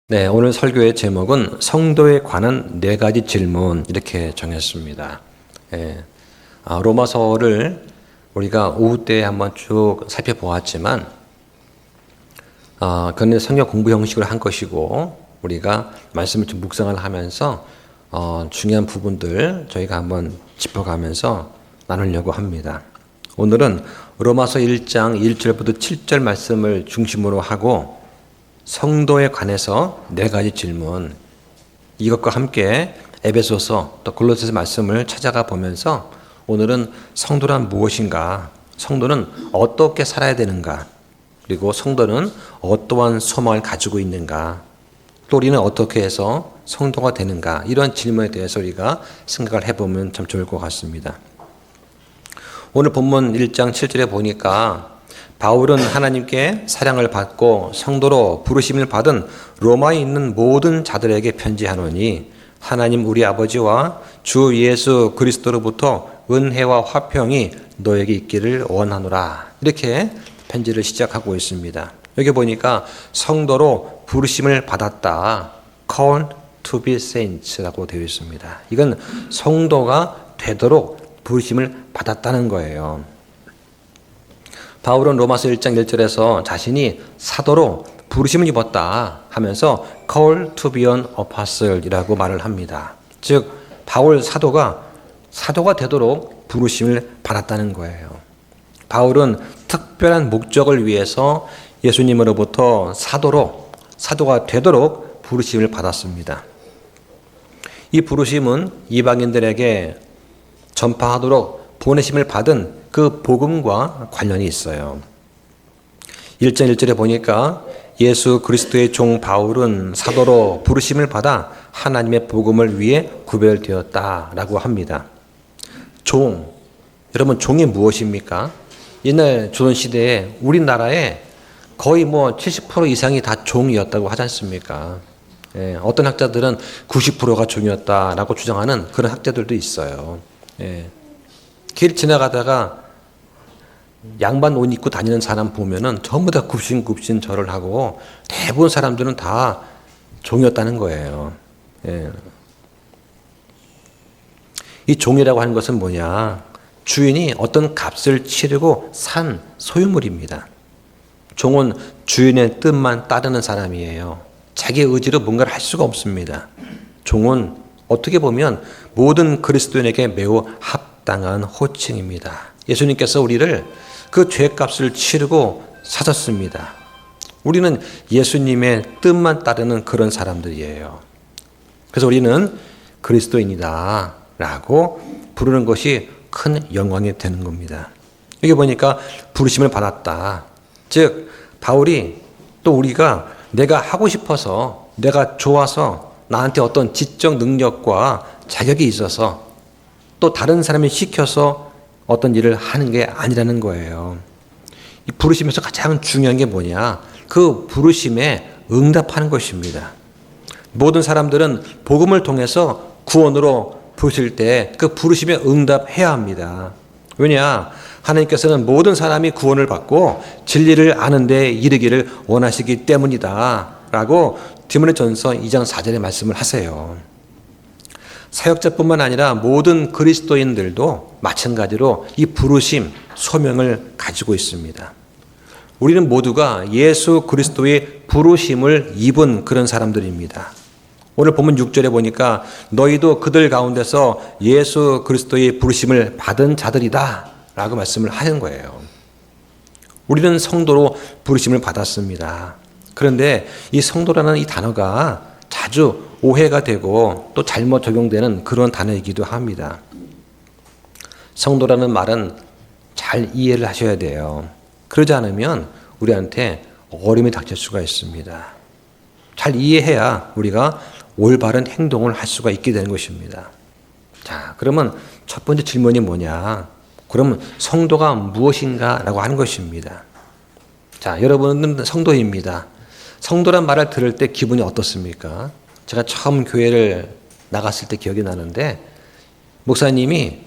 네, 오늘 설교의 제목은 성도에 관한 4가지 질문 이렇게 정했습니다. 예, 로마서를 우리가 오후 때 한번 쭉 살펴보았지만 그건 성경 공부 형식으로 한 것이고 우리가 말씀을 좀 묵상을 하면서 중요한 부분들 저희가 한번 짚어가면서 나누려고 합니다. 오늘은 로마서 1장 1절부터 7절 말씀을 중심으로 하고 성도에 관해서 4가지 질문, 이것과 함께 에베소서 또 골로새서 말씀을 찾아가 보면서 오늘은 성도란 무엇인가, 성도는 어떻게 살아야 되는가, 그리고 성도는 어떠한 소망을 가지고 있는가, 또 우리는 어떻게 해서 성도가 되는가, 이런 질문에 대해서 우리가 생각을 해보면 참 좋을 것 같습니다. 오늘 본문 1장 7절에 보니까 바울은 하나님께 사랑을 받고 성도로 부르심을 받은 로마에 있는 모든 자들에게 편지하노니 하나님 우리 아버지와 주 예수 그리스도로부터 은혜와 화평이 너에게 있기를 원하노라. 이렇게 편지를 시작하고 있습니다. 여기 보니까 성도로 부르심을 받았다. Called to be saints라고 되어 있습니다. 이건 성도가 되도록 부르심을 받았다는 거예요. 바울은 로마서 1장 1절에서 자신이 사도로 부르심을 입었다 하면서 called to be an apostle이라고 말을 합니다. 즉 바울 사도가 되도록 부르심을 받았다는 거예요. 바울은 특별한 목적을 위해서 예수님으로부터 사도가 되도록 부르심을 받았습니다. 이 부르심은 이방인들에게 전파하도록 보내심을 받은 그 복음과 관련이 있어요. 1장 1절에 보니까 예수 그리스도의 종 바울은 사도로 부르심을 받아 하나님의 복음을 위해 구별되었다라고 합니다. 여러분 종이 무엇입니까? 옛날 조선시대에 우리나라에 거의 70% 이상이 다 종이었다고 하지 않습니까? 어떤 학자들은 90%가 종이었다라고 주장하는 그런 학자들도 있어요. 길 지나가다가 양반 옷 입고 다니는 사람 보면은 전부 다 굽신굽신 절을 하고 대부분 사람들은 다 종이었다는 거예요. 이 종이라고 하는 것은 뭐냐? 주인이 어떤 값을 치르고 산 소유물입니다. 종은 주인의 뜻만 따르는 사람이에요. 자기의 의지로 뭔가를 할 수가 없습니다. 종은 어떻게 보면 모든 그리스도인에게 매우 합당한 호칭입니다. 예수님께서 우리를 그 죄값을 치르고 사셨습니다. 우리는 예수님의 뜻만 따르는 그런 사람들이에요. 그래서 우리는 그리스도인이다 라고 부르는 것이 큰 영광이 되는 겁니다. 여기 보니까 부르심을 받았다. 즉 바울이 또 우리가 내가 하고 싶어서 내가 좋아서 나한테 어떤 지적 능력과 자격이 있어서 또 다른 사람이 시켜서 어떤 일을 하는 게 아니라는 거예요. 이 부르심에서 가장 중요한 게 뭐냐? 그 부르심에 응답하는 것입니다. 모든 사람들은 복음을 통해서 구원으로 부르실 때 그 부르심에 응답해야 합니다. 왜냐? 하나님께서는 모든 사람이 구원을 받고 진리를 아는 데 이르기를 원하시기 때문이다 라고 디모데전서 2장 4절에 말씀을 하세요. 사역자뿐만 아니라 모든 그리스도인들도 마찬가지로 이 부르심, 소명을 가지고 있습니다. 우리는 모두가 예수 그리스도의 부르심을 입은 그런 사람들입니다. 오늘 본문 6절에 보니까 너희도 그들 가운데서 예수 그리스도의 부르심을 받은 자들이다 라고 말씀을 하는 거예요. 우리는 성도로 부르심을 받았습니다. 그런데 이 성도라는 이 단어가 자주 오해가 되고 또 잘못 적용되는 그런 단어이기도 합니다. 성도라는 말은 잘 이해를 하셔야 돼요. 그러지 않으면 우리한테 어려움이 닥칠 수가 있습니다. 잘 이해해야 우리가 올바른 행동을 할 수가 있게 되는 것입니다. 자, 그러면 첫 번째 질문이 뭐냐? 그러면 성도가 무엇인가? 라고 하는 것입니다. 자, 여러분은 성도입니다. 성도란 말을 들을 때 기분이 어떻습니까? 제가 처음 교회를 나갔을 때 기억이 나는데 목사님이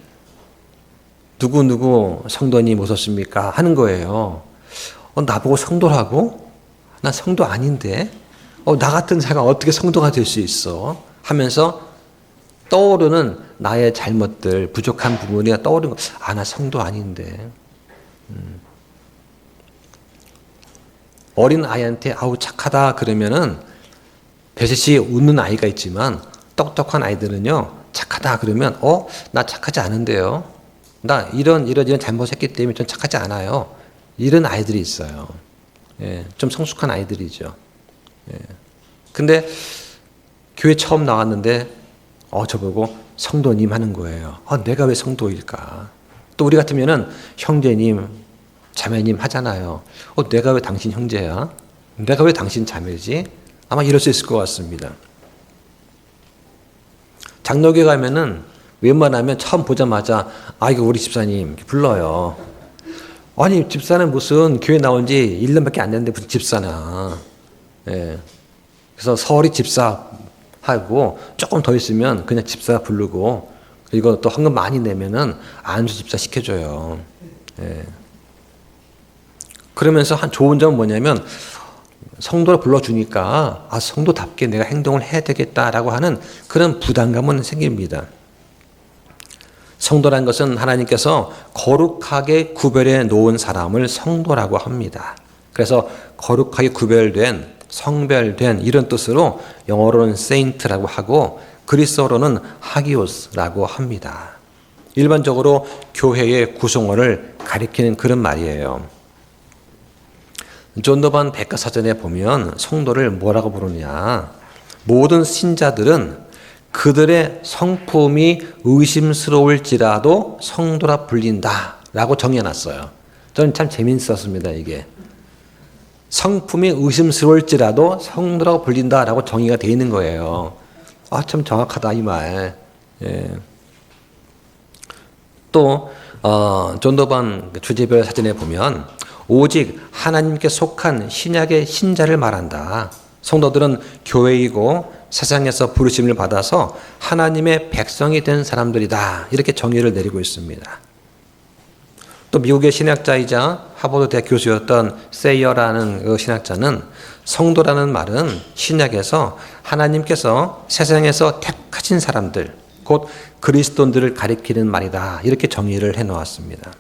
누구 성도님 오셨습니까? 하는 거예요. 나보고 성도라고? 나 성도 아닌데? 나 같은 자가 어떻게 성도가 될 수 있어? 하면서 떠오르는 나의 잘못들, 부족한 부분이 떠오르는 거. 나 성도 아닌데. 어린 아이한테 아우 착하다 그러면은 배시시 웃는 아이가 있지만 똑똑한 아이들은요 착하다 그러면 나 착하지 않은데요. 나 이런 잘못했기 때문에 좀 착하지 않아요. 이런 아이들이 있어요. 예, 좀 성숙한 아이들이죠. 예. 근데 교회 처음 나왔는데 저보고 성도님 하는 거예요. 내가 왜 성도일까? 또 우리 같으면은 형제님, 자매님 하잖아요. 내가 왜 당신 형제야? 내가 왜 당신 자매지? 아마 이럴 수 있을 것 같습니다. 장로교 가면은 웬만하면 처음 보자마자 이거 우리 집사님 이렇게 불러요. 아니 집사는 무슨 교회 나온 지 1년밖에 안 됐는데 무슨 집사나. 예. 그래서 서울이 집사하고 조금 더 있으면 그냥 집사 부르고 그리고 또 헌금 많이 내면은 안수 집사 시켜줘요. 예. 그러면서 한 좋은 점은 뭐냐면 성도를 불러주니까 성도답게 내가 행동을 해야 되겠다라고 하는 그런 부담감은 생깁니다. 성도란 것은 하나님께서 거룩하게 구별해 놓은 사람을 성도라고 합니다. 그래서 거룩하게 구별된, 성별된 이런 뜻으로 영어로는 saint라고 하고 그리스어로는 하기오스라고 합니다. 일반적으로 교회의 구성원을 가리키는 그런 말이에요. 존 더반 백과사전에 보면 성도를 뭐라고 부르냐. 모든 신자들은 그들의 성품이 의심스러울지라도 성도라 불린다 라고 정해놨어요. 저는 참 재미있었습니다. 이게 성품이 의심스러울지라도 성도라고 불린다 라고 정의가 되어 있는 거예요. 참 정확하다 이 말. 예. 또 존 더반 주제별 사전에 보면 오직 하나님께 속한 신약의 신자를 말한다. 성도들은 교회이고 세상에서 부르심을 받아서 하나님의 백성이 된 사람들이다. 이렇게 정의를 내리고 있습니다. 또 미국의 신학자이자 하버드 대학 교수였던 세이어라는 그 신학자는 성도라는 말은 신약에서 하나님께서 세상에서 택하신 사람들, 곧 그리스도인들을 가리키는 말이다. 이렇게 정의를 해놓았습니다.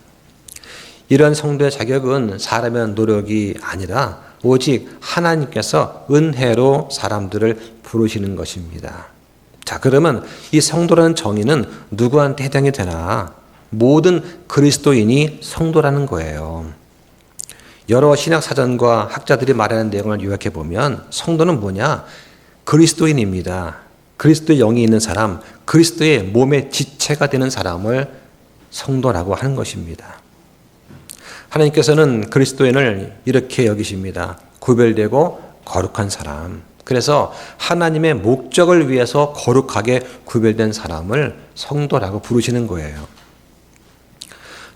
이런 성도의 자격은 사람의 노력이 아니라 오직 하나님께서 은혜로 사람들을 부르시는 것입니다. 자, 그러면 이 성도라는 정의는 누구한테 해당이 되나? 모든 그리스도인이 성도라는 거예요. 여러 신약 사전과 학자들이 말하는 내용을 요약해 보면 성도는 뭐냐? 그리스도인입니다. 그리스도의 영이 있는 사람, 그리스도의 몸의 지체가 되는 사람을 성도라고 하는 것입니다. 하나님께서는 그리스도인을 이렇게 여기십니다. 구별되고 거룩한 사람. 그래서 하나님의 목적을 위해서 거룩하게 구별된 사람을 성도라고 부르시는 거예요.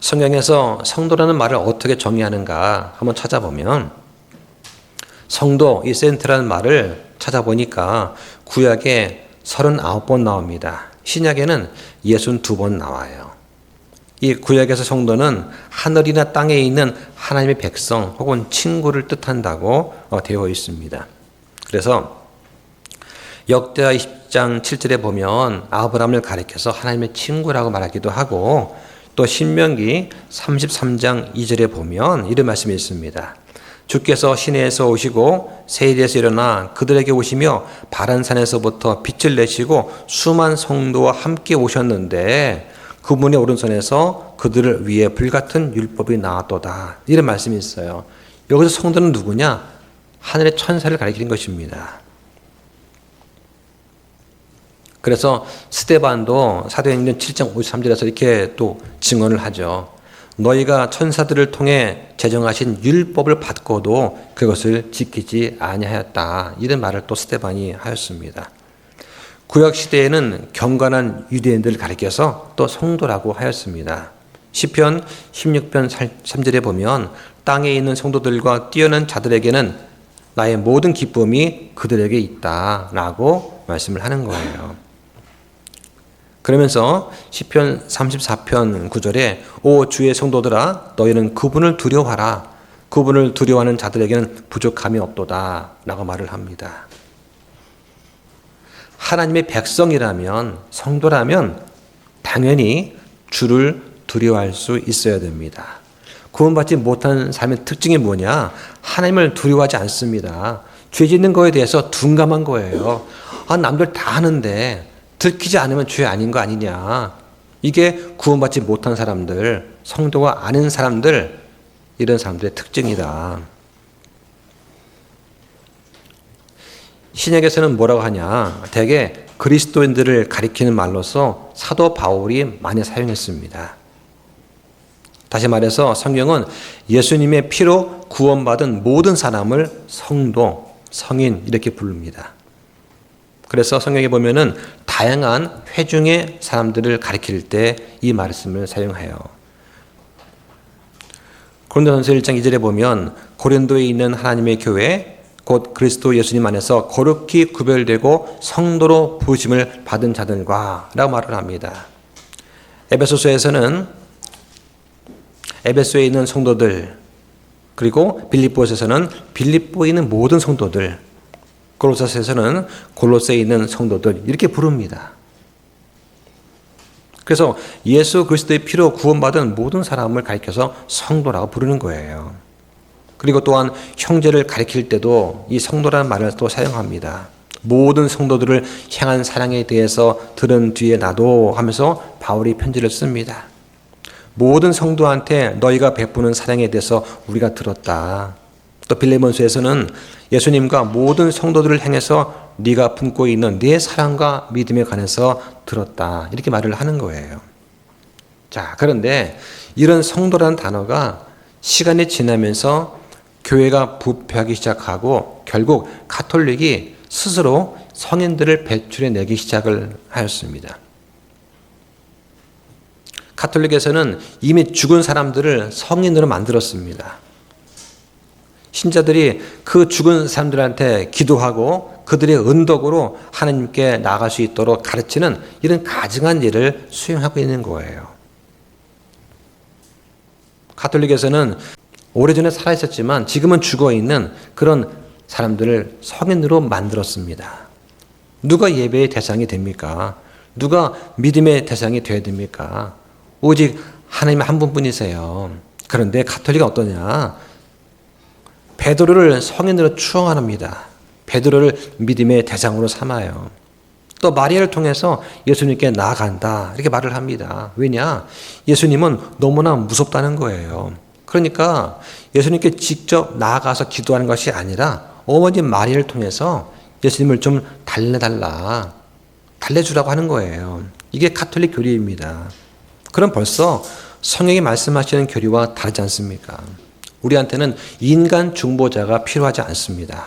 성경에서 성도라는 말을 어떻게 정의하는가 한번 찾아보면 성도, 이 센트라는 말을 찾아보니까 구약에 39번 나옵니다. 신약에는 62번 나와요. 이 구약에서 성도는 하늘이나 땅에 있는 하나님의 백성 혹은 친구를 뜻한다고 되어 있습니다. 그래서 역대하 20장 7절에 보면 아브라함을 가리켜서 하나님의 친구라고 말하기도 하고 또 신명기 33장 2절에 보면 이런 말씀이 있습니다. 주께서 시내에서 오시고 세일에서 일어나 그들에게 오시며 바란산에서부터 빛을 내시고 수만 성도와 함께 오셨는데 그분의 오른손에서 그들을 위해 불같은 율법이 나왔도다. 이런 말씀이 있어요. 여기서 성도는 누구냐? 하늘의 천사를 가리키는 것입니다. 그래서 스데반도 사도행전 7장 53절에서 이렇게 또 증언을 하죠. 너희가 천사들을 통해 제정하신 율법을 받고도 그것을 지키지 아니하였다. 이런 말을 또 스데반이 하였습니다. 구약 시대에는 경건한 유대인들을 가리켜서 또 성도라고 하였습니다. 시편 16편 3절에 보면 땅에 있는 성도들과 뛰어난 자들에게는 나의 모든 기쁨이 그들에게 있다라고 말씀을 하는 거예요. 그러면서 시편 34편 9절에 오 주의 성도들아 너희는 그분을 두려워하라. 그분을 두려워하는 자들에게는 부족함이 없도다 라고 말을 합니다. 하나님의 백성이라면, 성도라면 당연히 주를 두려워할 수 있어야 됩니다. 구원받지 못한 삶의 특징이 뭐냐? 하나님을 두려워하지 않습니다. 죄 짓는 거에 대해서 둔감한 거예요. 남들 다 하는데 들키지 않으면 죄 아닌 거 아니냐. 이게 구원받지 못한 사람들, 성도가 아닌 사람들, 이런 사람들의 특징이다. 신약에서는 뭐라고 하냐? 대개 그리스도인들을 가리키는 말로서 사도 바울이 많이 사용했습니다. 다시 말해서 성경은 예수님의 피로 구원받은 모든 사람을 성도, 성인 이렇게 부릅니다. 그래서 성경에 보면은 다양한 회중의 사람들을 가리킬 때 이 말씀을 사용해요. 고린도전서 1장 2절에 보면 고린도에 있는 하나님의 교회 곧 그리스도 예수님 안에서 거룩히 구별되고 성도로 부르심을 받은 자들과 라고 말을 합니다. 에베소서에서는 에베소에 있는 성도들, 그리고 빌립보에서는 빌립보에 있는 모든 성도들, 골로새서에서는 골로새에 있는 성도들 이렇게 부릅니다. 그래서 예수 그리스도의 피로 구원받은 모든 사람을 가리켜서 성도라고 부르는 거예요. 그리고 또한 형제를 가리킬 때도 이 성도라는 말을 또 사용합니다. 모든 성도들을 향한 사랑에 대해서 들은 뒤에 나도 하면서 바울이 편지를 씁니다. 모든 성도한테 너희가 베푸는 사랑에 대해서 우리가 들었다. 또 빌레몬서에서는 예수님과 모든 성도들을 향해서 네가 품고 있는 네 사랑과 믿음에 관해서 들었다. 이렇게 말을 하는 거예요. 자, 그런데 이런 성도라는 단어가 시간이 지나면서 교회가 부패하기 시작하고 결국 가톨릭이 스스로 성인들을 배출해내기 시작을 하였습니다. 가톨릭에서는 이미 죽은 사람들을 성인으로 만들었습니다. 신자들이 그 죽은 사람들한테 기도하고 그들의 은덕으로 하나님께 나아갈 수 있도록 가르치는 이런 가증한 일을 수행하고 있는 거예요. 가톨릭에서는 오래전에 살아있었지만 지금은 죽어있는 그런 사람들을 성인으로 만들었습니다. 누가 예배의 대상이 됩니까? 누가 믿음의 대상이 되어야 됩니까? 오직 하나님 한 분뿐이세요. 그런데 가톨릭은 어떠냐? 베드로를 성인으로 추앙합니다. 베드로를 믿음의 대상으로 삼아요. 또 마리아를 통해서 예수님께 나아간다 이렇게 말을 합니다. 왜냐? 예수님은 너무나 무섭다는 거예요. 그러니까 예수님께 직접 나아가서 기도하는 것이 아니라 어머니 마리아를 통해서 예수님을 좀 달래주라고 하는 거예요. 이게 가톨릭 교리입니다. 그럼 벌써 성경이 말씀하시는 교리와 다르지 않습니까? 우리한테는 인간 중보자가 필요하지 않습니다.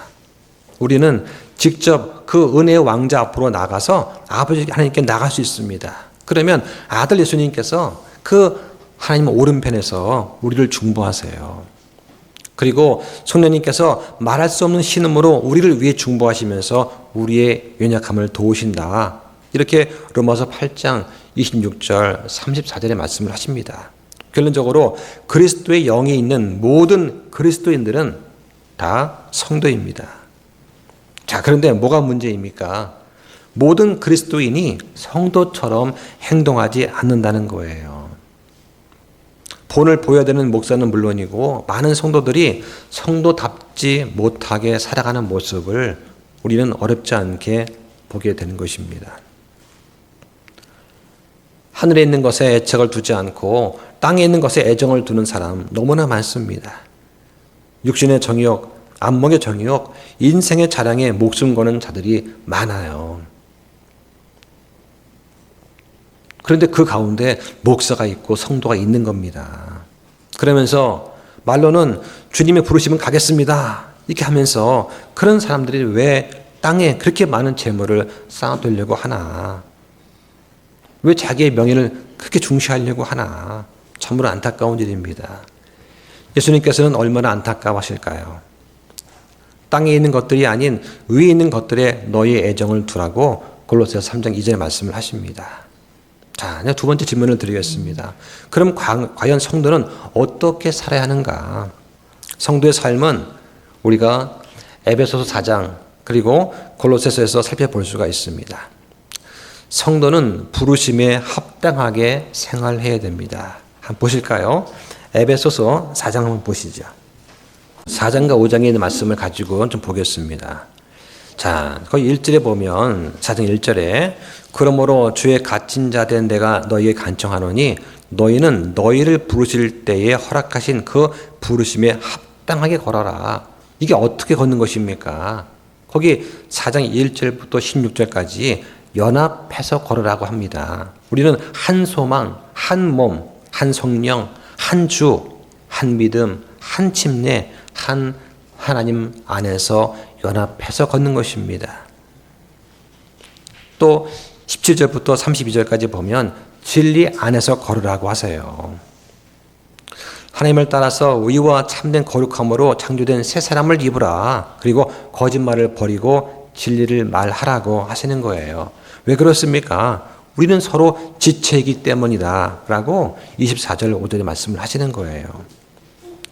우리는 직접 그 은혜의 왕자 앞으로 나가서 아버지 하나님께 나갈 수 있습니다. 그러면 아들 예수님께서 그 하나님 오른편에서 우리를 중보하세요. 그리고 성령님께서 말할 수 없는 신음으로 우리를 위해 중보하시면서 우리의 연약함을 도우신다. 이렇게 로마서 8장 26절 34절에 말씀을 하십니다. 결론적으로 그리스도의 영이 있는 모든 그리스도인들은 다 성도입니다. 자, 그런데 뭐가 문제입니까? 모든 그리스도인이 성도처럼 행동하지 않는다는 거예요. 본을 보여야 되는 목사는 물론이고 많은 성도들이 성도답지 못하게 살아가는 모습을 우리는 어렵지 않게 보게 되는 것입니다. 하늘에 있는 것에 애착을 두지 않고 땅에 있는 것에 애정을 두는 사람 너무나 많습니다. 육신의 정욕, 안목의 정욕, 인생의 자랑에 목숨 거는 자들이 많아요. 그런데 그 가운데 목사가 있고 성도가 있는 겁니다. 그러면서 말로는 주님의 부르시면 가겠습니다. 이렇게 하면서 그런 사람들이 왜 땅에 그렇게 많은 재물을 쌓아두려고 하나? 왜 자기의 명예를 그렇게 중시하려고 하나? 참으로 안타까운 일입니다. 예수님께서는 얼마나 안타까워하실까요? 땅에 있는 것들이 아닌 위에 있는 것들에 너희의 애정을 두라고 골로새서 3장 2절에 말씀을 하십니다. 자, 두 번째 질문을 드리겠습니다. 그럼 과연 성도는 어떻게 살아야 하는가? 성도의 삶은 우리가 에베소서 4장 그리고 골로새서에서 살펴볼 수가 있습니다. 성도는 부르심에 합당하게 생활해야 됩니다. 한번 보실까요? 에베소서 4장 한번 보시죠. 4장과 5장에 있는 말씀을 가지고 좀 보겠습니다. 자, 거기 1절에 보면 4장 1절에 그러므로 주의 갇힌 자 된 내가 너희에게 간청하노니 너희는 너희를 부르실 때에 허락하신 그 부르심에 합당하게 걸어라. 이게 어떻게 걷는 것입니까? 거기 4장 1절부터 16절까지 연합해서 걸으라고 합니다. 우리는 한 소망, 한 몸, 한 성령, 한 주, 한 믿음, 한 침례, 한 하나님 안에서 연합해서 걷는 것입니다. 또 17절부터 32절까지 보면 진리 안에서 걸으라고 하세요. 하나님을 따라서 의와 참된 거룩함으로 창조된 새 사람을 입으라. 그리고 거짓말을 버리고 진리를 말하라고 하시는 거예요. 왜 그렇습니까? 우리는 서로 지체이기 때문이다 라고 24절 5절에 말씀을 하시는 거예요.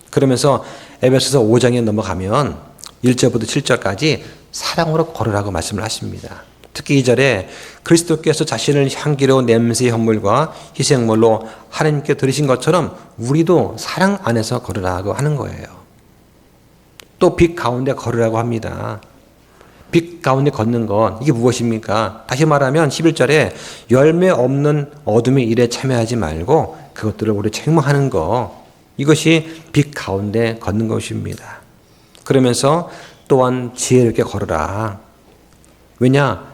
그러면서 에베소서 5장에 넘어가면 1절부터 7절까지 사랑으로 걸으라고 말씀을 하십니다. 특히 2절에 그리스도께서 자신을 향기로운 냄새의 헌물과 희생물로 하나님께 드리신 것처럼 우리도 사랑 안에서 걸으라고 하는 거예요. 또 빛 가운데 걸으라고 합니다. 빛 가운데 걷는 것, 이게 무엇입니까? 다시 말하면 11절에 열매 없는 어둠의 일에 참여하지 말고 그것들을 우리 책망하는 것, 이것이 빛 가운데 걷는 것입니다. 그러면서 또한 지혜롭게 걸으라. 왜냐?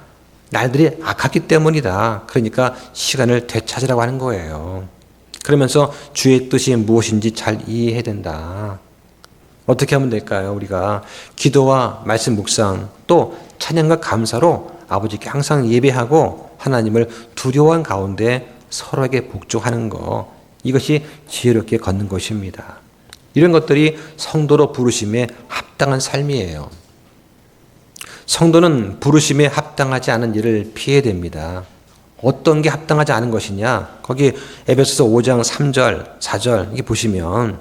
날들이 악하기 때문이다. 그러니까 시간을 되찾으라고 하는 거예요. 그러면서 주의 뜻이 무엇인지 잘 이해해야 된다. 어떻게 하면 될까요? 우리가 기도와 말씀 묵상 또 찬양과 감사로 아버지께 항상 예배하고 하나님을 두려워한 가운데 서로에게 복종하는 것, 이것이 지혜롭게 걷는 것입니다. 이런 것들이 성도로 부르심에 합당한 삶이에요. 성도는 부르심에 합당하지 않은 일을 피해야 됩니다. 어떤 게 합당하지 않은 것이냐? 거기 에베소서 5장 3절, 4절 이게 보시면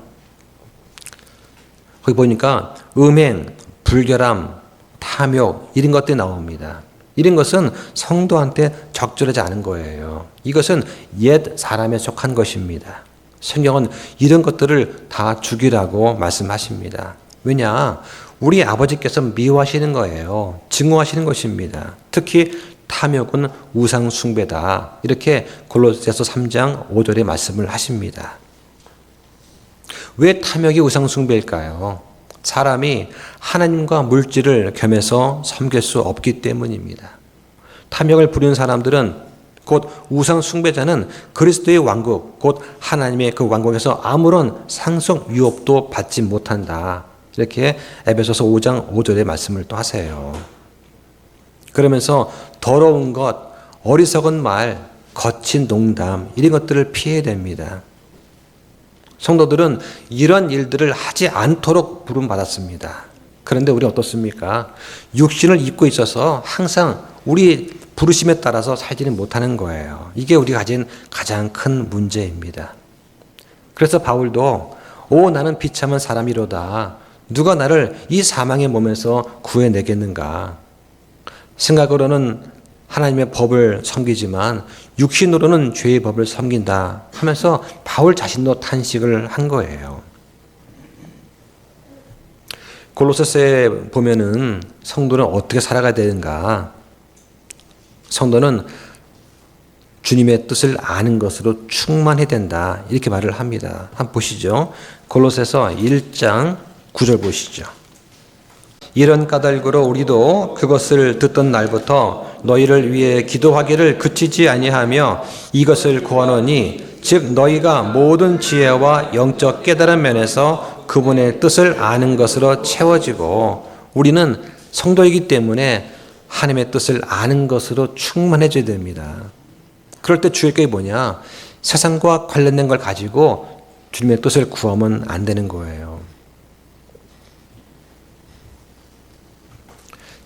거기 보니까 음행, 불결함, 탐욕 이런 것들이 나옵니다. 이런 것은 성도한테 적절하지 않은 거예요. 이것은 옛 사람에 속한 것입니다. 성경은 이런 것들을 다 죽이라고 말씀하십니다. 왜냐? 우리 아버지께서 미워하시는 거예요. 증오하시는 것입니다. 특히 탐욕은 우상 숭배다. 이렇게 골로새서 3장 5절에 말씀을 하십니다. 왜 탐욕이 우상 숭배일까요? 사람이 하나님과 물질을 겸해서 섬길 수 없기 때문입니다. 탐욕을 부리는 사람들은 곧 우상 숭배자는 그리스도의 왕국, 곧 하나님의 그 왕국에서 아무런 상속 유업도 받지 못한다. 이렇게 에베소서 5장 5절의 말씀을 또 하세요. 그러면서 더러운 것, 어리석은 말, 거친 농담 이런 것들을 피해야 됩니다. 성도들은 이런 일들을 하지 않도록 부름받았습니다. 그런데 우리 어떻습니까? 육신을 입고 있어서 항상 우리 부르심에 따라서 살지는 못하는 거예요. 이게 우리가 가진 가장 큰 문제입니다. 그래서 바울도 나는 비참한 사람이로다. 누가 나를 이 사망의 몸에서 구해내겠는가? 생각으로는 하나님의 법을 섬기지만 육신으로는 죄의 법을 섬긴다 하면서 바울 자신도 탄식을 한 거예요. 골로새서에 보면은 성도는 어떻게 살아가야 되는가? 성도는 주님의 뜻을 아는 것으로 충만해야 된다. 이렇게 말을 합니다. 한번 보시죠. 골로새서 1장 9절 보시죠. 이런 까닭으로 우리도 그것을 듣던 날부터 너희를 위해 기도하기를 그치지 아니하며 이것을 구하노니 즉 너희가 모든 지혜와 영적 깨달은 면에서 그분의 뜻을 아는 것으로 채워지고, 우리는 성도이기 때문에 하나님의 뜻을 아는 것으로 충만해져야 됩니다. 그럴 때 주의 게 뭐냐? 세상과 관련된 걸 가지고 주님의 뜻을 구하면 안 되는 거예요.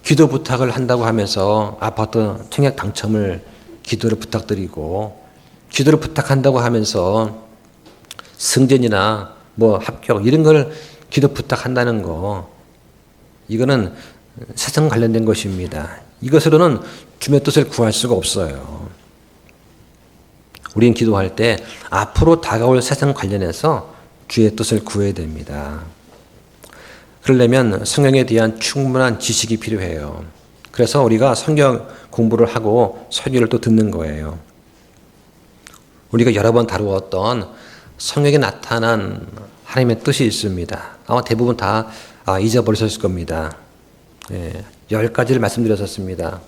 기도 부탁을 한다고 하면서 아파트 청약 당첨을 기도를 부탁드리고, 기도를 부탁한다고 하면서 승진이나 뭐 합격 이런 걸 기도 부탁한다는 거, 이거는 세상 관련된 것입니다. 이것으로는 주님의 뜻을 구할 수가 없어요. 우리는 기도할 때 앞으로 다가올 세상 관련해서 주의 뜻을 구해야 됩니다. 그러려면 성경에 대한 충분한 지식이 필요해요. 그래서 우리가 성경 공부를 하고 설교를 또 듣는 거예요. 우리가 여러 번 다루었던 성경에 나타난 하나님의 뜻이 있습니다. 아마 대부분 다 잊어버리셨을 겁니다. 10가지를 말씀드렸었습니다.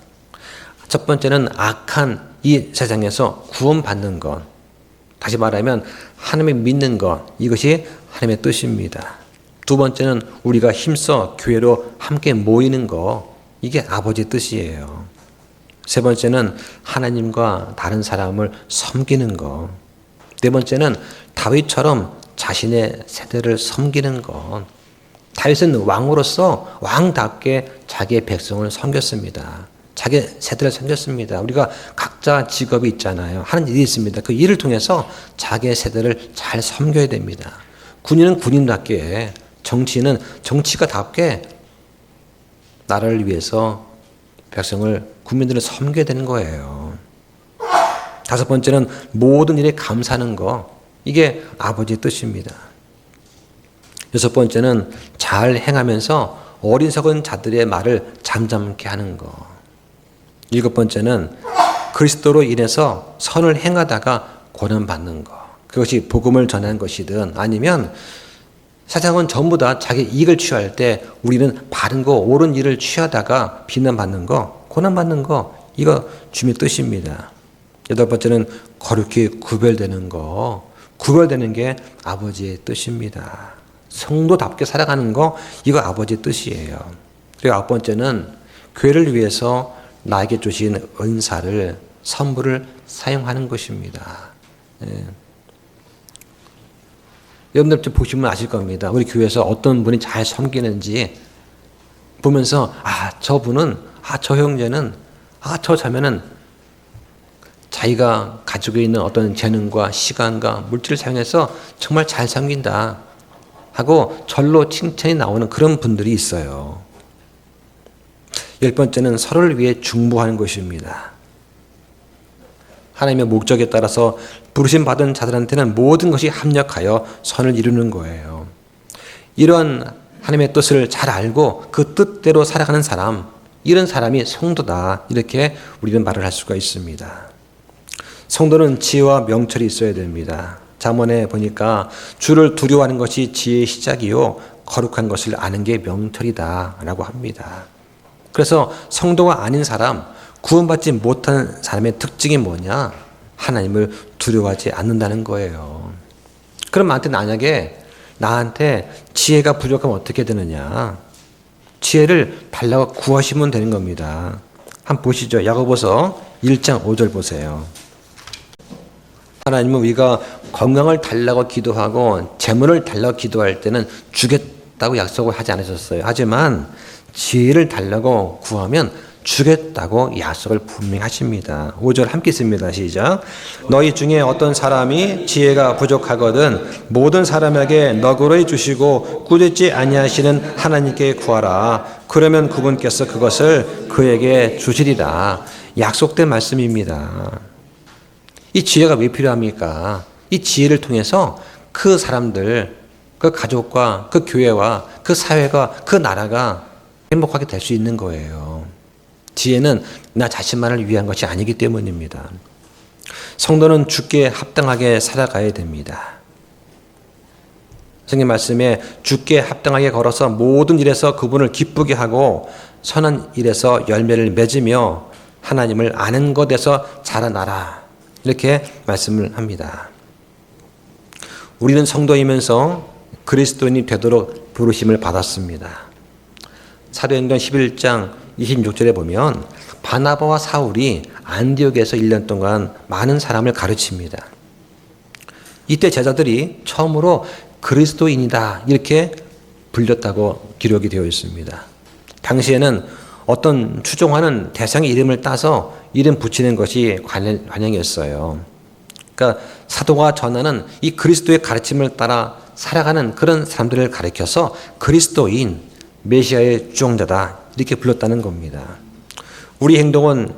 첫 번째는 악한 이 세상에서 구원받는 것. 다시 말하면 하나님을 믿는 것. 이것이 하나님의 뜻입니다. 두 번째는 우리가 힘써 교회로 함께 모이는 것. 이게 아버지의 뜻이에요. 세 번째는 하나님과 다른 사람을 섬기는 것. 네 번째는 다윗처럼 자신의 세대를 섬기는 것. 다윗은 왕으로서 왕답게 자기의 백성을 섬겼습니다. 자기 세대를 섬겼습니다. 우리가 각자 직업이 있잖아요. 하는 일이 있습니다. 그 일을 통해서 자기의 세대를 잘 섬겨야 됩니다. 군인은 군인답게, 정치인은 정치가답게 나라를 위해서 백성을, 국민들을 섬겨야 되는 거예요. 다섯 번째는 모든 일에 감사하는 거. 이게 아버지의 뜻입니다. 여섯 번째는 잘 행하면서 어리석은 자들의 말을 잠잠케 하는 거. 일곱 번째는 그리스도로 인해서 선을 행하다가 고난받는 거. 그것이 복음을 전하는 것이든 아니면 세상은 전부 다 자기 이익을 취할 때 우리는 바른 거, 옳은 일을 취하다가 비난받는 거, 고난받는 거. 이거 주님의 뜻입니다. 여덟 번째는 거룩히 구별되는 거. 구별되는 게 아버지의 뜻입니다. 성도답게 살아가는 거, 이거 아버지의 뜻이에요. 그리고 아홉 번째는 교회를 위해서 나에게 주신 은사를, 선물을 사용하는 것입니다. 여러분들 좀 보시면 아실 겁니다. 우리 교회에서 어떤 분이 잘 섬기는지 보면서, 저분은, 저 형제는, 저 자매는 자기가 가지고 있는 어떤 재능과 시간과 물질을 사용해서 정말 잘 섬긴다 하고 절로 칭찬이 나오는 그런 분들이 있어요. 열 번째는 서로를 위해 중보하는 것입니다. 하나님의 목적에 따라서 부르심 받은 자들한테는 모든 것이 합력하여 선을 이루는 거예요. 이런 하나님의 뜻을 잘 알고 그 뜻대로 살아가는 사람, 이런 사람이 성도다. 이렇게 우리는 말을 할 수가 있습니다. 성도는 지혜와 명철이 있어야 됩니다. 잠언에 보니까 주를 두려워하는 것이 지혜의 시작이요 거룩한 것을 아는 게 명철이다 라고 합니다. 그래서 성도가 아닌 사람, 구원받지 못한 사람의 특징이 뭐냐? 하나님을 두려워하지 않는다는 거예요. 그럼 나한테 지혜가 부족하면 어떻게 되느냐? 지혜를 달라고 구하시면 되는 겁니다. 한번 보시죠. 야고보서 1장 5절 보세요. 하나님은 우리가 건강을 달라고 기도하고 재물을 달라고 기도할 때는 주겠다고 약속을 하지 않으셨어요. 하지만 지혜를 달라고 구하면 주겠다고 약속을 분명히 하십니다. 5절 함께 씁니다. 시작. 너희 중에 어떤 사람이 지혜가 부족하거든 모든 사람에게 너그러이 주시고 꾸짖지 아니하시는 하나님께 구하라. 그러면 그분께서 그것을 그에게 주시리라. 약속된 말씀입니다. 이 지혜가 왜 필요합니까? 이 지혜를 통해서 그 사람들, 그 가족과 그 교회와 그 사회가 그 나라가 행복하게 될 수 있는 거예요. 지혜는 나 자신만을 위한 것이 아니기 때문입니다. 성도는 주께 합당하게 살아가야 됩니다. 성경 말씀에 주께 합당하게 걸어서 모든 일에서 그분을 기쁘게 하고 선한 일에서 열매를 맺으며 하나님을 아는 것에서 자라나라. 이렇게 말씀을 합니다. 우리는 성도이면서 그리스도인이 되도록 부르심을 받았습니다. 사도행전 11장 26절에 보면 바나바와 사울이 안디옥에서 1년 동안 많은 사람을 가르칩니다. 이때 제자들이 처음으로 그리스도인이다 이렇게 불렸다고 기록이 되어 있습니다. 당시에는 어떤 추종하는 대상의 이름을 따서 이름 붙이는 것이 관행이었어요. 그러니까 사도가 전하는 이 그리스도의 가르침을 따라 살아가는 그런 사람들을 가리켜서 그리스도인, 메시아의 주종자다 이렇게 불렀다는 겁니다. 우리 행동은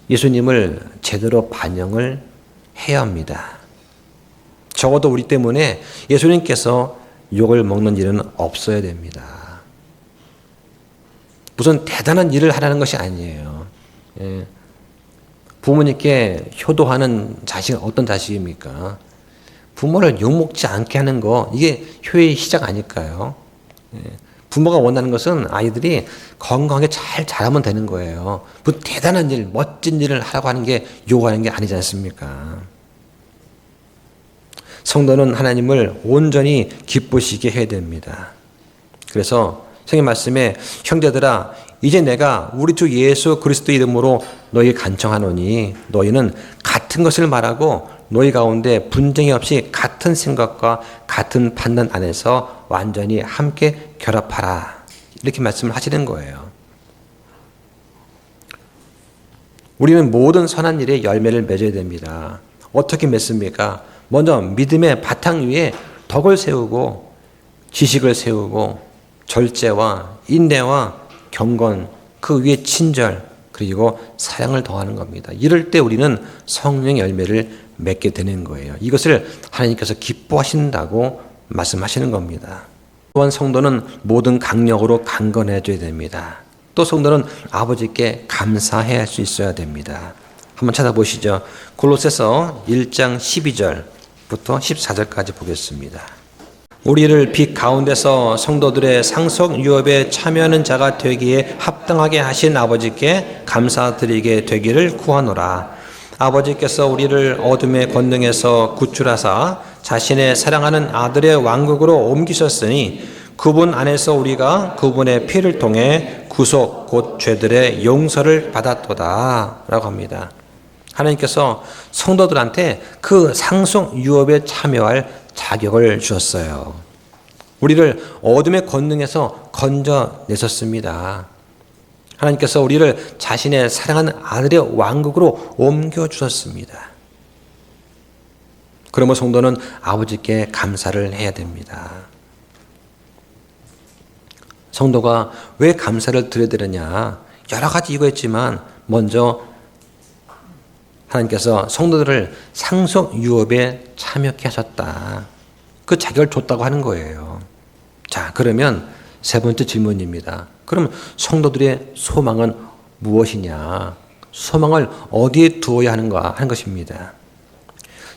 예수님을 제대로 반영을 해야 합니다. 적어도 우리 때문에 예수님께서 욕을 먹는 일은 없어야 됩니다. 무슨 대단한 일을 하라는 것이 아니에요. 예. 부모님께 효도하는 자식은 어떤 자식입니까? 부모를 욕먹지 않게 하는 거, 이게 효의 시작 아닐까요? 예. 부모가 원하는 것은 아이들이 건강하게 잘 자라면 되는 거예요. 뭐 대단한 일, 멋진 일을 하라고 하는 게 요구하는 게 아니지 않습니까? 성도는 하나님을 온전히 기쁘시게 해야 됩니다. 그래서 성경 말씀에 형제들아 이제 내가 우리 주 예수 그리스도 이름으로 너희 간청하노니 너희는 같은 것을 말하고 너희 가운데 분쟁이 없이 같은 생각과 같은 판단 안에서 완전히 함께 결합하라. 이렇게 말씀을 하시는 거예요. 우리는 모든 선한 일에 열매를 맺어야 됩니다. 어떻게 맺습니까? 먼저 믿음의 바탕 위에 덕을 세우고 지식을 세우고 절제와 인내와 경건, 그 위에 친절, 그리고 사랑을 더하는 겁니다. 이럴 때 우리는 성령의 열매를 맺게 되는 거예요. 이것을 하나님께서 기뻐하신다고 말씀하시는 겁니다. 또한 성도는 모든 강력으로 강건해져야 됩니다. 또 성도는 아버지께 감사해야 할 수 있어야 됩니다. 한번 찾아보시죠. 골로새서 1장 12절부터 14절까지 보겠습니다. 우리를 빛 가운데서 성도들의 상속 유업에 참여하는 자가 되기에 합당하게 하신 아버지께 감사드리게 되기를 구하노라. 아버지께서 우리를 어둠의 권능에서 구출하사 자신의 사랑하는 아들의 왕국으로 옮기셨으니 그분 안에서 우리가 그분의 피를 통해 구속 곧 죄들의 용서를 받았도다 라고 합니다. 하나님께서 성도들한테 그 상속 유업에 참여할 자격을 주셨어요. 우리를 어둠의 권능에서 건져내셨습니다. 하나님께서 우리를 자신의 사랑하는 아들의 왕국으로 옮겨주셨습니다. 그러므로 성도는 아버지께 감사를 해야 됩니다. 성도가 왜 감사를 드려야 되느냐? 여러 가지 이유가 있지만 먼저 하나님께서 성도들을 상속 유업에 참여케 하셨다. 그 자격을 줬다고 하는 거예요. 자, 그러면 세 번째 질문입니다. 그럼 성도들의 소망은 무엇이냐? 소망을 어디에 두어야 하는가 하는 것입니다.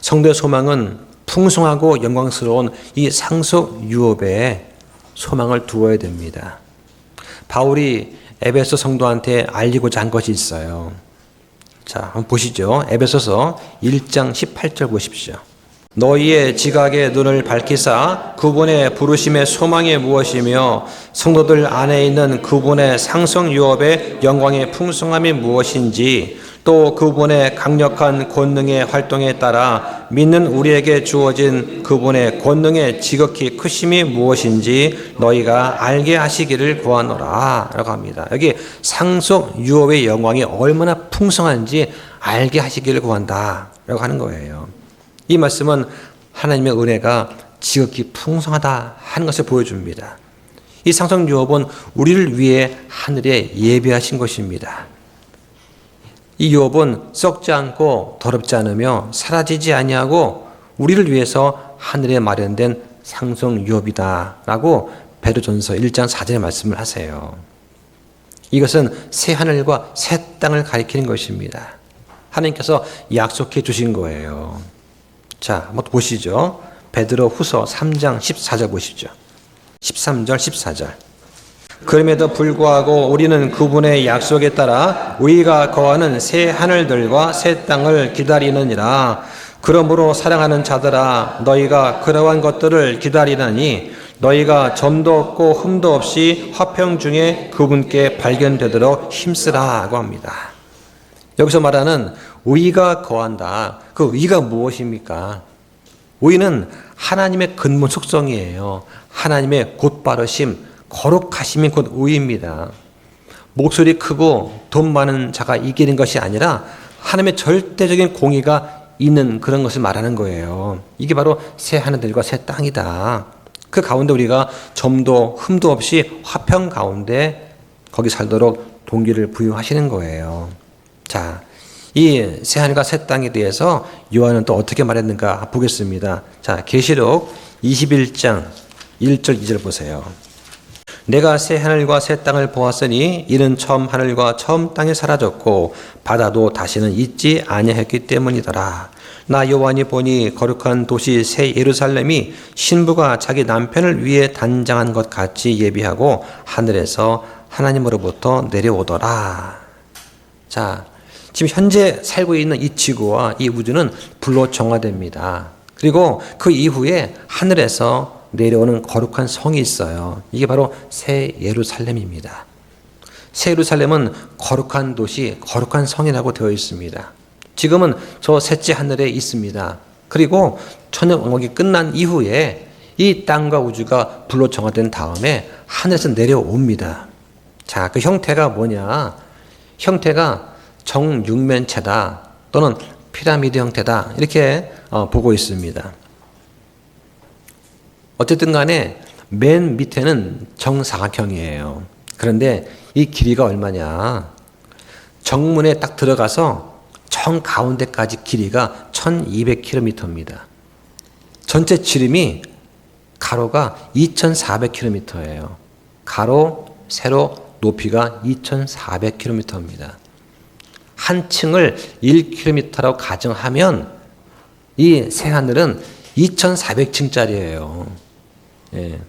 성도의 소망은 풍성하고 영광스러운 이 상속 유업에 소망을 두어야 됩니다. 바울이 에베소 성도한테 알리고자 한 것이 있어요. 자, 한번 보시죠. 에베소서 1장 18절 보십시오. 너희의 지각의 눈을 밝히사 그분의 부르심의 소망이 무엇이며 성도들 안에 있는 그분의 상속 유업의 영광의 풍성함이 무엇인지 또 그분의 강력한 권능의 활동에 따라 믿는 우리에게 주어진 그분의 권능의 지극히 크심이 무엇인지 너희가 알게 하시기를 구하노라 라고 합니다. 여기 상속 유업의 영광이 얼마나 풍성한지 알게 하시기를 구한다 라고 하는 거예요. 이 말씀은 하나님의 은혜가 지극히 풍성하다 하는 것을 보여줍니다. 이 상속 유업은 우리를 위해 하늘에 예비하신 것입니다. 이 유업은 썩지 않고 더럽지 않으며 사라지지 아니하고 우리를 위해서 하늘에 마련된 상속 유업이다라고 베드로전서 1장 4절에 말씀을 하세요. 이것은 새 하늘과 새 땅을 가리키는 것입니다. 하나님께서 약속해 주신 거예요. 자, 한번 보시죠. 베드로 후서 3장 14절 보십시오. 13절 14절. 그럼에도 불구하고 우리는 그분의 약속에 따라 우리가 거하는 새 하늘들과 새 땅을 기다리느니라. 그러므로 사랑하는 자들아 너희가 그러한 것들을 기다리나니 너희가 점도 없고 흠도 없이 화평 중에 그분께 발견되도록 힘쓰라고 합니다. 여기서 말하는 우리가 거한다. 그 우리가 무엇입니까? 우리는 하나님의 근본 속성이에요. 하나님의 곧바르심, 거룩하심이 곧 우위입니다. 목소리 크고 돈 많은 자가 이기는 것이 아니라 하나님의 절대적인 공의가 있는 그런 것을 말하는 거예요. 이게 바로 새 하늘들과 새 땅이다. 그 가운데 우리가 점도 흠도 없이 화평 가운데 거기 살도록 동기를 부여하시는 거예요. 자, 이 새하늘과 새 땅에 대해서 요한은 또 어떻게 말했는가 보겠습니다. 자, 계시록 21장 1절 2절 보세요. 내가 새 하늘과 새 땅을 보았으니 이는 처음 하늘과 처음 땅이 사라졌고 바다도 다시는 있지 아니했기 때문이더라. 나 요한이 보니 거룩한 도시 새 예루살렘이 신부가 자기 남편을 위해 단장한 것 같이 예비하고 하늘에서 하나님으로부터 내려오더라. 자, 지금 현재 살고 있는 이 지구와 이 우주는 불로 정화됩니다. 그리고 그 이후에 하늘에서 내려오는 거룩한 성이 있어요. 이게 바로 새 예루살렘입니다. 새 예루살렘은 거룩한 도시, 거룩한 성이라고 되어 있습니다. 지금은 저 셋째 하늘에 있습니다. 그리고 천년 왕국이 끝난 이후에 이 땅과 우주가 불로 정화된 다음에 하늘에서 내려옵니다. 자, 그 형태가 뭐냐? 형태가 정육면체다 또는 피라미드 형태다 이렇게 보고 있습니다. 어쨌든 간에 맨 밑에는 정사각형이에요. 그런데 이 길이가 얼마냐? 정문에 딱 들어가서 정 가운데까지 길이가 1200km입니다. 전체 지름이 가로가 2400km예요. 가로, 세로, 높이가 2400km입니다. 한 층을 1km라고 가정하면 이 새하늘은 2400층짜리예요. 예.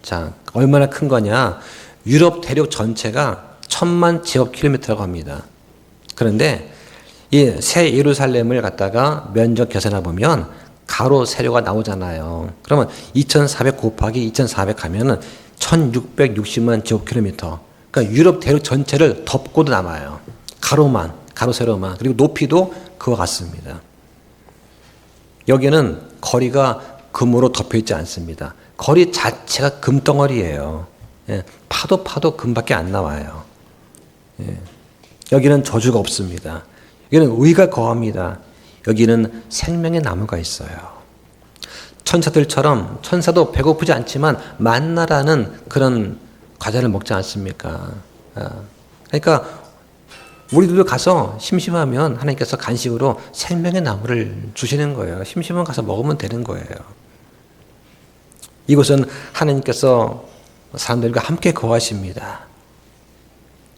자, 얼마나 큰 거냐? 유럽 대륙 전체가 1000만 제곱킬로미터라고 합니다. 그런데 이 새 예루살렘을 갖다가 면적 계산해 보면 가로 세로가 나오잖아요. 그러면 2400 곱하기 2400 하면은 1660만 제곱킬로미터. 그러니까 유럽 대륙 전체를 덮고도 남아요. 가로만, 가로 세로만. 그리고 높이도 그와 같습니다. 여기는 거리가 금으로 덮여 있지 않습니다. 거리 자체가 금덩어리예요. 예, 파도 금밖에 안 나와요. 예, 여기는 저주가 없습니다. 여기는 의가 거합니다. 여기는 생명의 나무가 있어요. 천사들처럼 천사도 배고프지 않지만 만나라는 그런 과자를 먹지 않습니까? 그러니까 우리들도 가서 심심하면 하나님께서 간식으로 생명의 나무를 주시는 거예요. 심심하면 가서 먹으면 되는 거예요. 이곳은 하나님께서 사람들과 함께 거하십니다.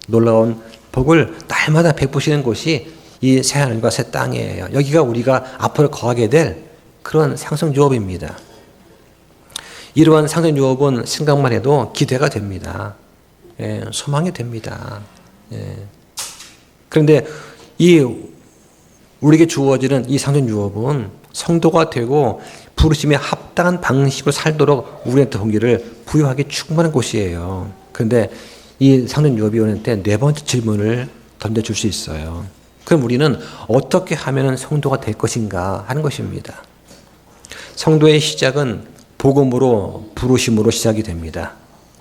놀라운 복을 날마다 베푸시는 곳이 이 새하늘과 새 땅이에요. 여기가 우리가 앞으로 거하게 될 그런 상승유업입니다. 이러한 상승유업은 생각만 해도 기대가 됩니다. 예, 소망이 됩니다. 예. 그런데 우리에게 주어지는 이 상승유업은 성도가 되고 부르심에 합당한 방식으로 살도록 우리한테 동기를 부여하기 충분한 곳이에요. 그런데 이 상승유업이 오는 때 네 번째 질문을 던져줄 수 있어요. 그럼 우리는 어떻게 하면 성도가 될 것인가 하는 것입니다. 성도의 시작은 복음으로 부르심으로 시작이 됩니다.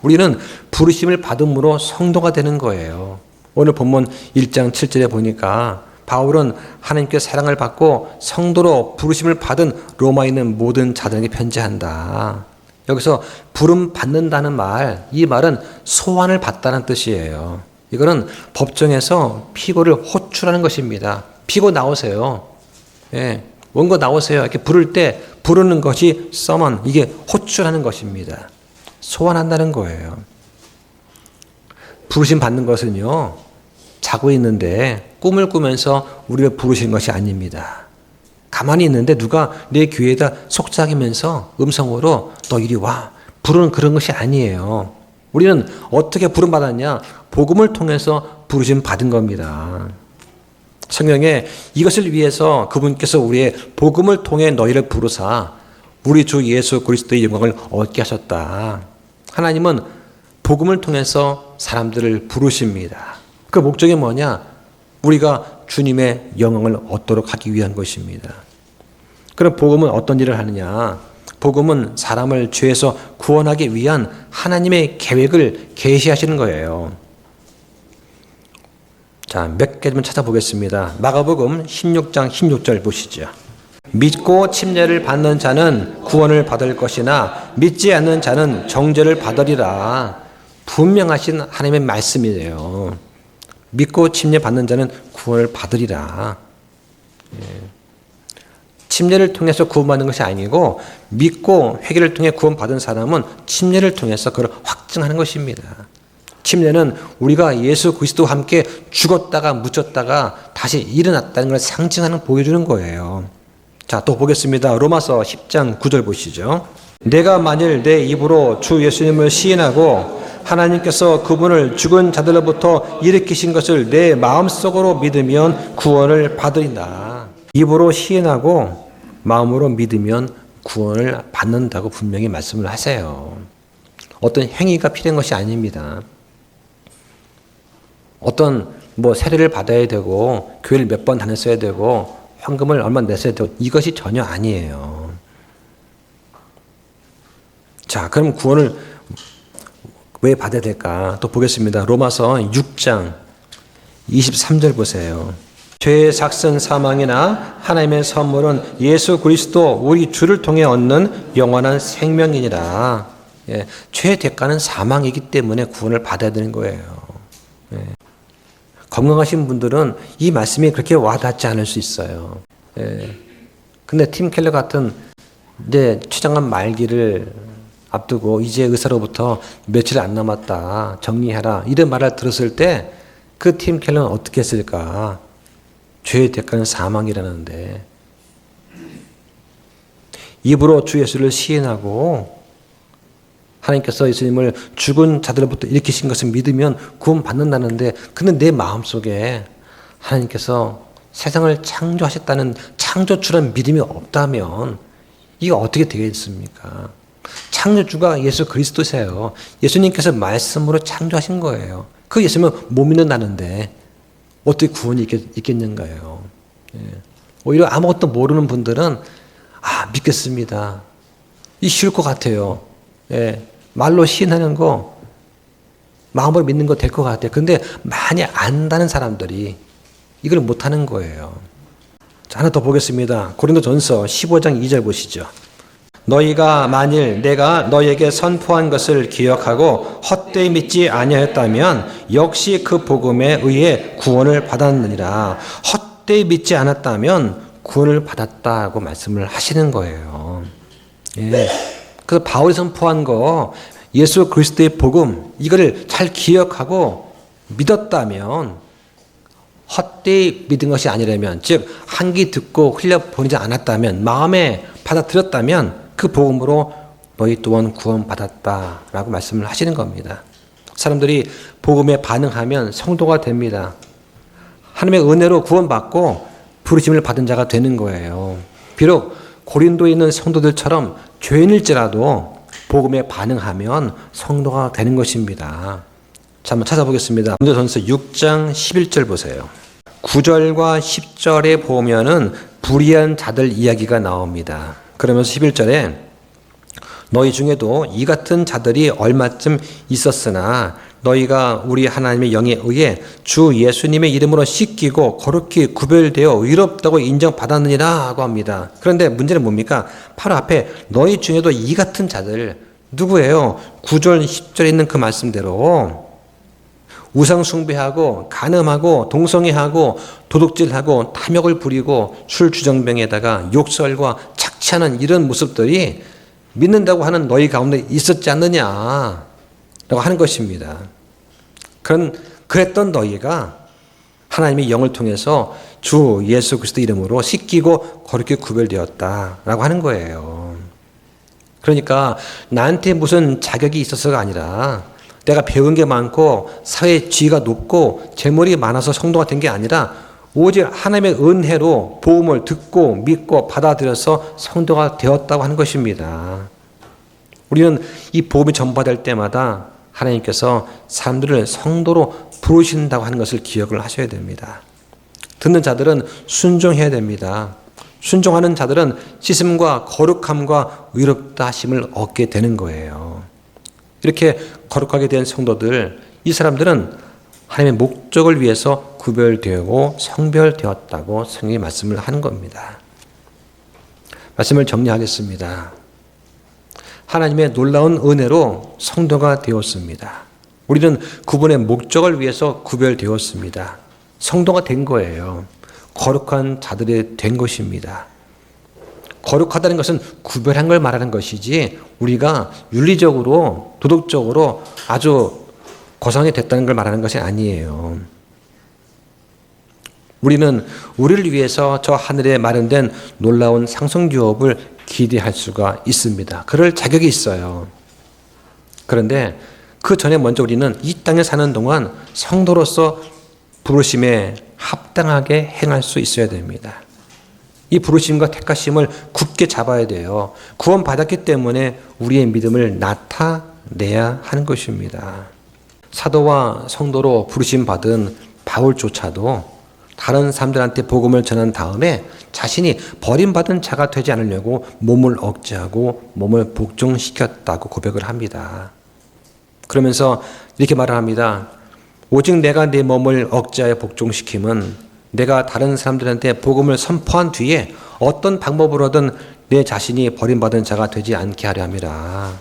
우리는 부르심을 받음으로 성도가 되는 거예요. 오늘 본문 1장 7절에 보니까 바울은 하나님께 사랑을 받고 성도로 부르심을 받은 로마에 있는 모든 자들에게 편지한다. 여기서 부름 받는다는 말, 이 말은 소환을 받다는 뜻이에요. 이거는 법정에서 피고를 호출하는 것입니다. 피고 나오세요. 예, 원고 나오세요. 이렇게 부를 때 부르는 것이 서먼, 이게 호출하는 것입니다. 소환한다는 거예요. 부르심 받는 것은요, 자고 있는데 꿈을 꾸면서 우리를 부르신 것이 아닙니다. 가만히 있는데 누가 내 귀에다 속삭이면서 음성으로 너 이리 와, 부르는 그런 것이 아니에요. 우리는 어떻게 부름 받았냐? 복음을 통해서 부르심 받은 겁니다. 성경에 이것을 위해서 그분께서 우리의 복음을 통해 너희를 부르사 우리 주 예수 그리스도의 영광을 얻게 하셨다. 하나님은 복음을 통해서 사람들을 부르십니다. 그 목적이 뭐냐? 우리가 주님의 영광을 얻도록 하기 위한 것입니다. 그럼 복음은 어떤 일을 하느냐? 복음은 사람을 죄에서 구원하기 위한 하나님의 계획을 계시하시는 거예요. 자, 몇 개 좀 찾아보겠습니다. 마가복음 16장 16절 보시죠. 믿고 침례를 받는 자는 구원을 받을 것이나 믿지 않는 자는 정죄를 받으리라. 분명하신 하나님의 말씀이에요. 믿고 침례 받는 자는 구원을 받으리라. 침례를 통해서 구원받는 것이 아니고 믿고 회개를 통해 구원받은 사람은 침례를 통해서 그걸 확증하는 것입니다. 침례는 우리가 예수 그리스도와 함께 죽었다가 묻혔다가 다시 일어났다는 걸 상징하는 보여주는 거예요. 자, 또 보겠습니다. 로마서 10장 9절 보시죠. 내가 만일 내 입으로 주 예수님을 시인하고 하나님께서 그분을 죽은 자들로부터 일으키신 것을 내 마음속으로 믿으면 구원을 받으리라. 입으로 시인하고 마음으로 믿으면 구원을 받는다고 분명히 말씀을 하세요. 어떤 행위가 필요한 것이 아닙니다. 어떤 세례를 받아야 되고 교회를 몇 번 다녔어야 되고 헌금을 얼마 냈어야 되고 이것이 전혀 아니에요. 자, 그럼 구원을 왜 받아야 될까? 또 보겠습니다. 로마서 6장 23절 보세요. 죄의 삭슨 사망이나 하나님의 선물은 예수 그리스도 우리 주를 통해 얻는 영원한 생명이니라. 죄의 대가는 사망이기 때문에 구원을 받아야 되는 거예요. 건강하신 분들은 이 말씀이 그렇게 와닿지 않을 수 있어요. 근데 팀 켈러 같은 이제 최장암 말기를 앞두고 이제 의사로부터 며칠 안 남았다 정리해라 이런 말을 들었을 때 그 팀 켈러는 어떻게 했을까? 죄의 대가는 사망이라는데 입으로 주 예수를 시인하고 하나님께서 예수님을 죽은 자들로부터 일으키신 것을 믿으면 구원받는다는데 근데 내 마음속에 하나님께서 세상을 창조하셨다는 창조주라는 믿음이 없다면 이게 어떻게 되겠습니까? 창조주가 예수 그리스도세요. 예수님께서 말씀으로 창조하신 거예요. 그 예수님은 못 믿는다는데 어떻게 구원이 있겠는가요? 오히려 아무것도 모르는 분들은 믿겠습니다. 이 쉬울 것 같아요. 말로 시인하는 거 마음으로 믿는 거 될 것 같아요. 근데 많이 안다는 사람들이 이걸 못하는 거예요. 자, 하나 더 보겠습니다. 고린도전서 15장 2절 보시죠. 너희가 만일 내가 너희에게 선포한 것을 기억하고 헛되이 믿지 아니하였다면 역시 그 복음에 의해 구원을 받았느니라. 헛되이 믿지 않았다면 구원을 받았다고 말씀을 하시는 거예요. 그래서 바울이 선포한 거 예수 그리스도의 복음 이거를 잘 기억하고 믿었다면 헛되이 믿은 것이 아니라면 즉 한 귀 듣고 흘려보내지 않았다면 마음에 받아들였다면 그 복음으로 너희 또한 구원받았다라고 말씀을 하시는 겁니다. 사람들이 복음에 반응하면 성도가 됩니다. 하나님의 은혜로 구원받고 부르심을 받은 자가 되는 거예요. 비록 고린도에 있는 성도들처럼 죄인일지라도 복음에 반응하면 성도가 되는 것입니다. 자, 한번 찾아보겠습니다. 고린도전서 6장 11절 보세요. 9절과 10절에 보면은 불의한 자들 이야기가 나옵니다. 그러면서 11절에 너희 중에도 이 같은 자들이 얼마쯤 있었으나 너희가 우리 하나님의 영에 의해 주 예수님의 이름으로 씻기고 거룩히 구별되어 의롭다고 인정받았느니라 하고 합니다. 그런데 문제는 뭡니까? 바로 앞에 너희 중에도 이 같은 자들 누구예요? 9절 10절에 있는 그 말씀대로 우상 숭배하고 간음하고 동성애하고 도둑질하고 탐욕을 부리고 술주정뱅에다가 욕설과 착취하는 이런 모습들이 믿는다고 하는 너희 가운데 있었지 않느냐라고 하는 것입니다. 그랬던 너희가 하나님의 영을 통해서 주 예수 그리스도 이름으로 씻기고 거룩히 구별되었다라고 하는 거예요. 그러니까 나한테 무슨 자격이 있어서가 아니라 내가 배운 게 많고 사회 지위가 높고 재물이 많아서 성도가 된 게 아니라 오직 하나님의 은혜로 복음을 듣고 믿고 받아들여서 성도가 되었다고 하는 것입니다. 우리는 이 복음이 전파될 때마다 하나님께서 사람들을 성도로 부르신다고 하는 것을 기억을 하셔야 됩니다. 듣는 자들은 순종해야 됩니다. 순종하는 자들은 씻음과 거룩함과 의롭다 하심을 얻게 되는 거예요. 이렇게 거룩하게 된 성도들, 이 사람들은 하나님의 목적을 위해서 구별되고 성별되었다고 성경이 말씀을 하는 겁니다. 말씀을 정리하겠습니다. 하나님의 놀라운 은혜로 성도가 되었습니다. 우리는 구분의 목적을 위해서 구별되었습니다. 성도가 된 거예요. 거룩한 자들이 된 것입니다. 거룩하다는 것은 구별한 걸 말하는 것이지 우리가 윤리적으로 도덕적으로 아주 고상이 됐다는 걸 말하는 것이 아니에요. 우리는 우리를 위해서 저 하늘에 마련된 놀라운 상속유업을 기대할 수가 있습니다. 그럴 자격이 있어요. 그런데 그 전에 먼저 우리는 이 땅에 사는 동안 성도로서 부르심에 합당하게 행할 수 있어야 됩니다. 이 부르심과 택하심을 굳게 잡아야 돼요. 구원받았기 때문에 우리의 믿음을 나타내야 하는 것입니다. 사도와 성도로 부르심 받은 바울조차도 다른 사람들한테 복음을 전한 다음에 자신이 버림받은 자가 되지 않으려고 몸을 억제하고 몸을 복종시켰다고 고백을 합니다. 그러면서 이렇게 말을 합니다. 오직 내가 내 몸을 억제하여 복종시킴은 내가 다른 사람들한테 복음을 선포한 뒤에 어떤 방법으로든 내 자신이 버림받은 자가 되지 않게 하려 함이라.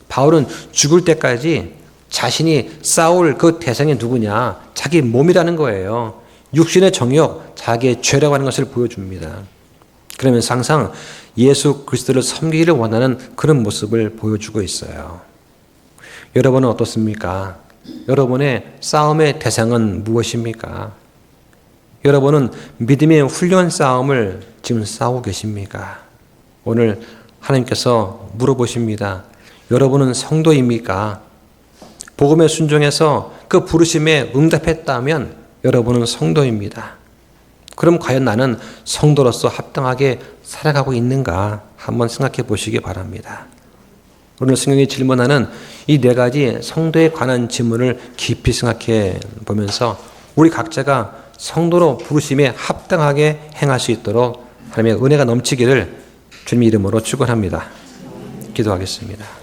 바울은 죽을 때까지 자신이 싸울 그 대상이 누구냐? 자기 몸이라는 거예요. 육신의 정욕, 자기의 죄라고 하는 것을 보여줍니다. 그러면서 항상 예수 그리스도를 섬기기를 원하는 그런 모습을 보여주고 있어요. 여러분은 어떻습니까? 여러분의 싸움의 대상은 무엇입니까? 여러분은 믿음의 훌륭한 싸움을 지금 싸우고 계십니까? 오늘 하나님께서 물어보십니다. 여러분은 성도입니까? 복음에 순종해서 그 부르심에 응답했다면 여러분은 성도입니다. 그럼 과연 나는 성도로서 합당하게 살아가고 있는가 한번 생각해 보시기 바랍니다. 오늘 성경이 질문하는 이 네 가지 성도에 관한 질문을 깊이 생각해 보면서 우리 각자가 성도로 부르심에 합당하게 행할 수 있도록 하나님의 은혜가 넘치기를 주님의 이름으로 축원합니다. 기도하겠습니다.